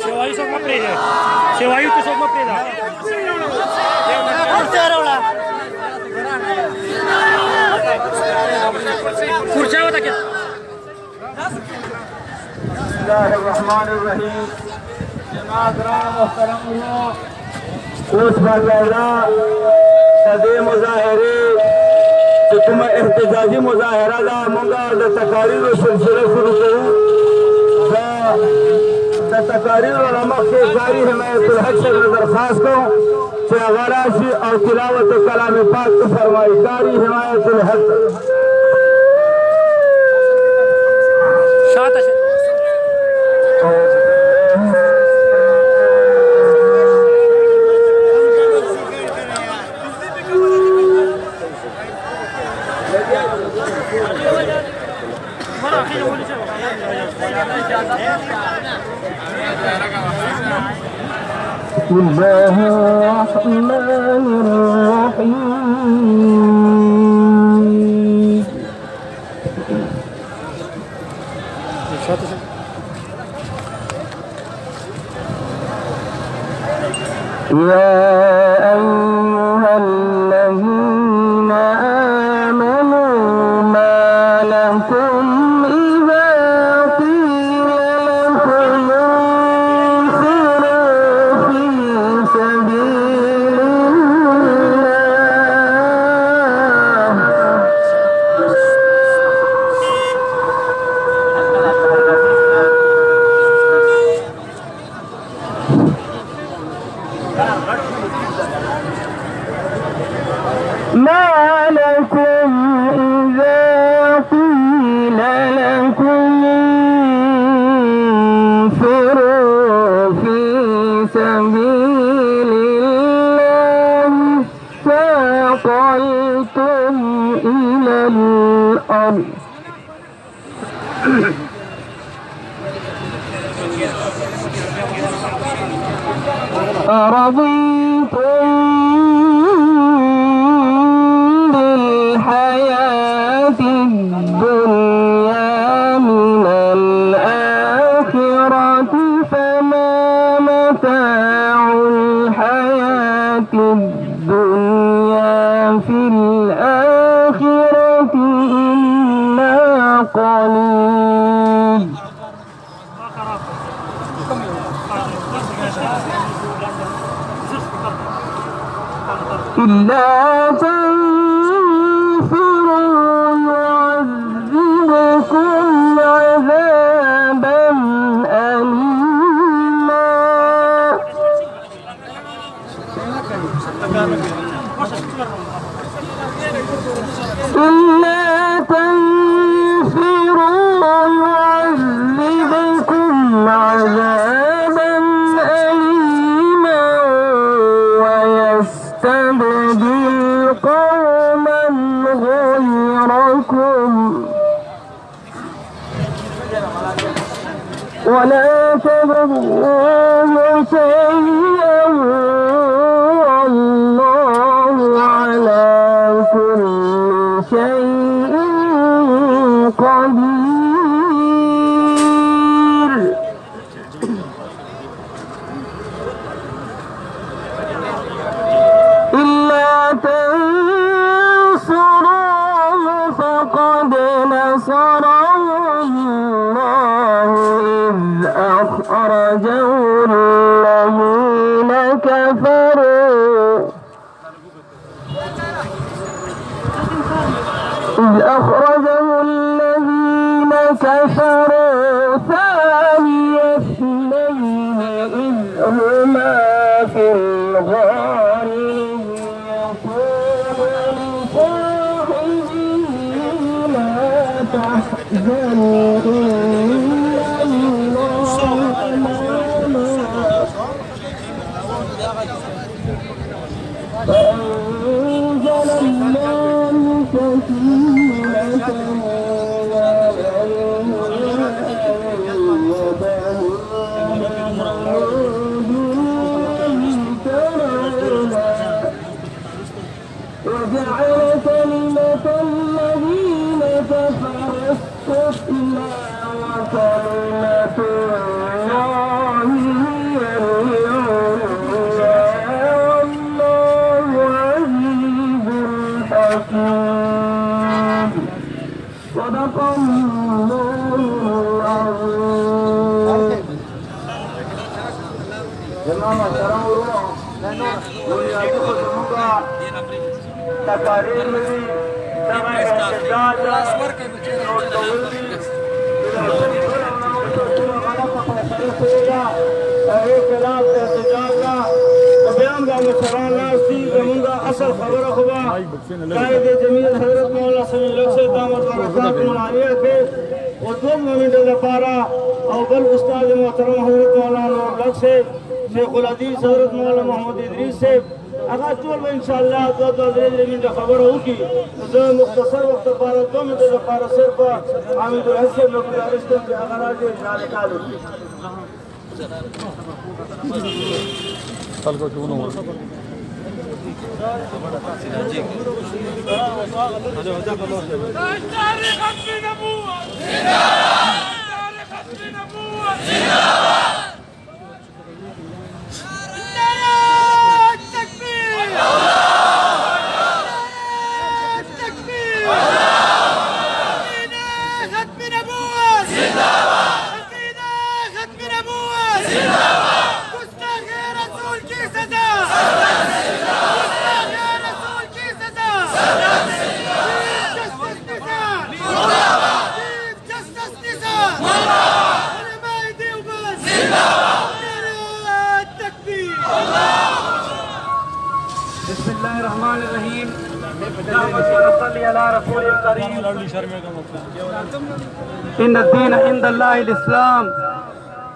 शेवाई सोक में प्रेज शेवाई तो सोक में प्रेज खुर्चा होता क्या बिस्मिल्लाहिर्रहमानिर्रहीम जनाब मोहतरम उस बाज़ारा सदे मुजाहिरे तुम एहतजाजी मुजाहिरा दा मंगा द तकारीर सिलसिला शुरू करूं द तकारीर उलमा के जारी हिमायतुल हक से दरखास्त को चगराशी और तिलावत कलाम पाक को फरमाई जारी हिमायतुल हक بسم الله الرحمن الرحيم يا أيها الذين آمنوا ما لكم إذا قيل لكم انفروا في سبيل ما لكم إذا قيل لكم انفروا في سبيل الله ثاقلتم إلى الأرض أرضيتم بالحياة الدنيا من الآخرة فما متاع الحياة الدنيا في الآخرة إلا قليل إلا تنفروا يعذبكم عذابا أليما إلا تنفروا يعذبكم عذابا أليما ويستبدل قوما غيركم ولا تضروه شيئا والله على كل شيء قدير إلا تنصروه فقد نصره الله إذ أخرجه الذين كفروا ثاني اثنين إذ هما في الغار يقول لصاحبه لا تحزن إن الله معنا فأنزل وجعل كلمة الذين كفروا السفلى وكلمة الله هي العليا والله عزيز حكيم. صدق الله العظيم. جماعة سلام تقارير में समय इंतजार असल खबर खुबा कायद जमील हजरत मौलाना सल्लल्लाहु अलैहि वसल्लम के और दो मोमेंट लपारा और बल उस्ताद मोहतरम हजरत मौलाना नूर से शेखुल हदीस हजरत मौलाना मोहम्मद इदरीस से अगर चोल में इंशाअल्लाह दो जमीन का खबर होगी जो मुख्तसर वक्त पर 2 मिनट पर सिर्फ हामिदुल हसन लोग गुजारिश करते हैं अगर आज इशारे काल होगी कल को क्यों ना हो इन्नद्दीन इंदल्लाहिल इस्लाम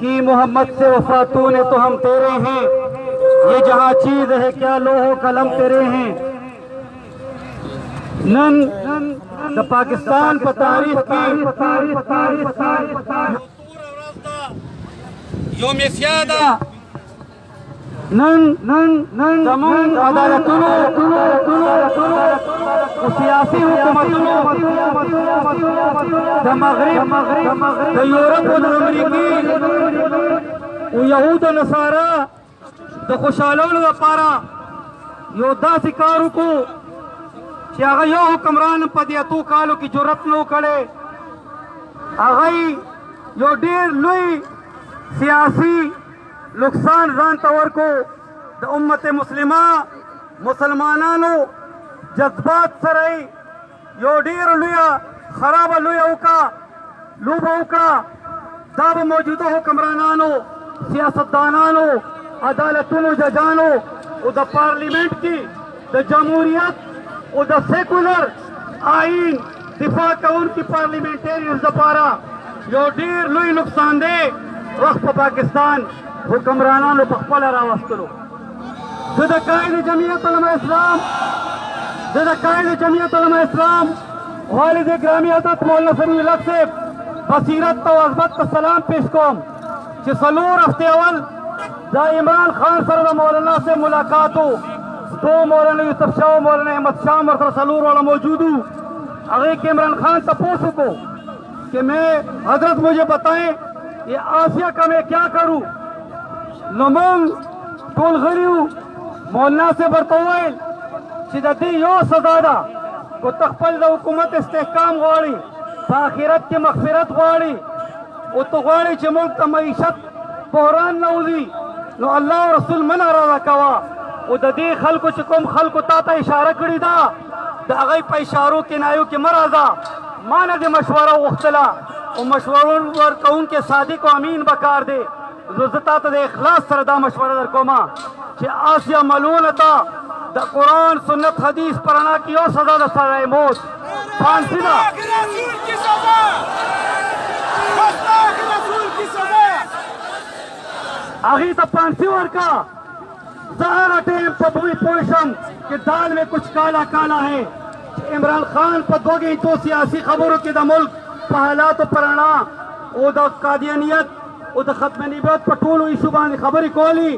की मोहम्मद से वफा तूने तो हम तेरे हैं, ये जहाँ चीज है क्या लोहो कलम तेरे हैं। नन द पाकिस्तान पर तारीख की योम सियादा नन नन नन जमून अदालतों सियासी हुकूमतों द मगरिब द यूरोप और अमेरिकी यहूद और नसारा द खुशालों द पारा योद्धा शिकारों को चाहे यो हुक्मरान पदिया तू कालो की जुर्रत नो करे आगई यो डेर लुई सियासी नुकसान जान तवर को द उम्मत मुस्लिमा मुसलमानानो जज्बात सरई यो डेर लुया खराब लुया उका लूबा उका दाब मौजूदा हुक्मरानानो सियासतदानानो अदालतों जजानो द पार्लियामेंट की द जमहूरियत और द सेकुलर आइन दिफा का उनकी पार्लियामेंटेरियन दपारा यो डेर लुई नुकसान दे वक्त पाकिस्तान हुक्मराना लो पखपल रावस करो जद कायद जमीयत उलमा इस्लाम वालिद ग्रामी हज़रत मौलाना समीउल हक से बसीरत तो अज़मत का सलाम पेश कोम कि सलूर हफ्ते अवल दा इमरान खान सर मौलाना से मुलाकात हो तो मौलाना यूसुफ शाह मौलाना अहमद शाह और सलूर वाला मौजूद हूँ अगे के इमरान खान से पूछ को कि मैं हजरत मुझे बताएं ये आसिया का मैं क्या करूं नमंग टोल गरीब मौलाना से बरतौल शिदती यो सजादा को तखपल द हुकूमत इस्तेहकाम वाली आखिरत की मगफिरत वाली वो तो वाली च मुल्क का मईशत बहरान नौजी नो अल्लाह और रसूल मना रहा कवा वो ददी खल को चुकुम खल को ताता इशारा करी दा दागई पे इशारों के नायों के मराजा माना दे मशवरा उख्तला और मशवरों पर कौन के सादी को अमीन बकार दे रुजता तो दे इखलास सरदा मशवरा दर कोमा कि आसिया मलून था द कुरान सुन्नत हदीस पढ़ना की और सजा द सजाए मौत फांसी दा आगे तो फांसी वर का ज़ाहिर टेम पबुई पोशम कि दाल में कुछ काला काला है इमरान खान पर 2 घंटों सियासी खबरों के द मुल्क पर हालात पराना और द कादियानियत और द खत्म नबूवत पर टोल इशू बांध खबर कोली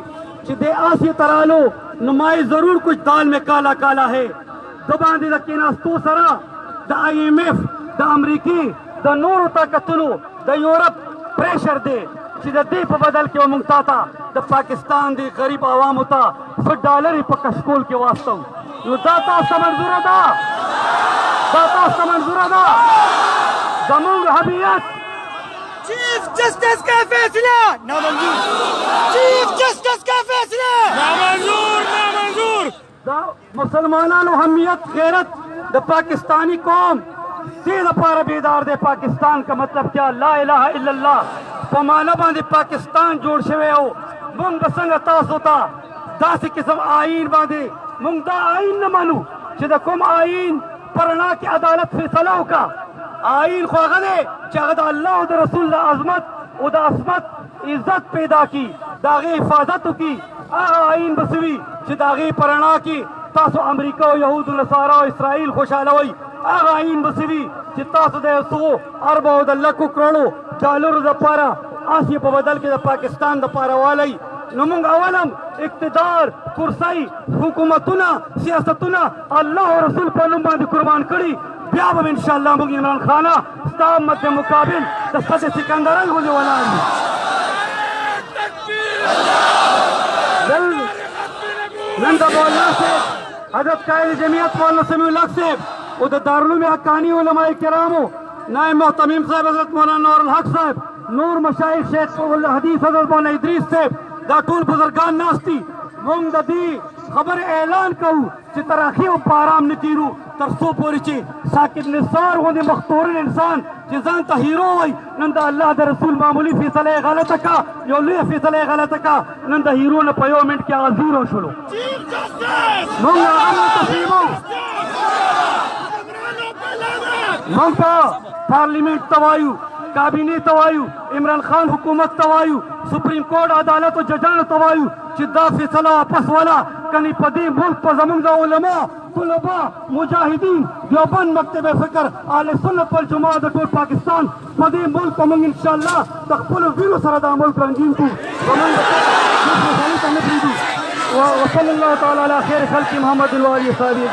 दे आसी तरालो नुमाई जरूर कुछ दाल में काला काला है दबान द किनास्तू सरा द IMF द अमरीकी द नूर ताकतुलो द यूरोप प्रेशर दे दीप बदल के मुंगता था द पाकिस्तान दी गरीब आवाम होता $1 पर कशकोल के वास्तव दाता समंजुरा दा जमुंग हबीयत चीफ जस्टिस का फैसला नामंजूर। चीफ जस्टिस का फैसला नामंजूर। मुसलमानों हमियत गैरत द पाकिस्तानी कौम सीधा पारा बेदार दे पाकिस्तान का मतलब क्या ला इलाहा इल्लल्लाह पमाना बांधे पाकिस्तान जोड़ शवे हो मुंग बसंग तास होता दासी किस्म आईन बांधे मुंग दा आईन न मानू चिदा कुम आईन परना की अदालत फैसला का आईन ख्वागने चाहत अल्लाह और रसूल दा अजमत और दा असमत इज्जत पैदा की दागे हिफाजत की आईन बसवी चिदागे परना की तासो अमेरिका और यहूद नसारा और इसराइल खुशहाल हुई आईन बसवी चित्तासो दे सो अरब और लाख करोड़ों डॉलर द पारा आसिया पर बदल के पाकिस्तान द पारा वाली नमुंग अवलम इक्तदार कुर्सी हुकूमतुना सियासतुना अल्लाह और रसूल पर नुमाइंदगी कुर्बान करी ब्याब इंशाअल्लाह मुंग इमरान खाना स्ताब मध्य मुकाबिल द सद सिकंदर होने वाला है नंदा बोलना से हजरत कायद जमीयत मौलाना समीउल्लाह से उधर दारुल में हक्कानी उलमा किरामो नाइब मोहतमीम साहब हजरत मौलाना नूरुल हक साहब नूर मशाइख शेख हदीस हजरत मौलाना इदरीस साहब दाटूल बुजुर्गान नास्ती मुंग दी खबर ऐलान कहू कि तराखी व पाराम नितीरू तरसो पोरिची साकिब निसार होने मखतूर इंसान जिजान ता हीरो वही नंदा अल्लाह दे रसूल मामूली फैसले गलत का यो ले फैसले गलत का नंदा हीरो ने पयो मिनट के जीरो शुरू मुंग अमन तस्लीमो मुंग पार्लियामेंट तवायु काबिने तवायु इमरान खान हुकूमत तवायु सुप्रीम कोर्ट अदालत और जजान तवायु चिद्दा फैसला वापस वाला कनी पदी मुल्क पर जमुंगा उलमा तुलबा मुजाहिदीन देवबंद मकतब फिक्र आले सुन्नत वल जमात टोल पाकिस्तान पदी मुल्क पर इंशाअल्लाह तकबुल वीरो सरदा मुल्क रंगीन को व सल्लल्लाहु तआला अला खैर खल्क़ि मुहम्मद व आलिहि व सहाबिहि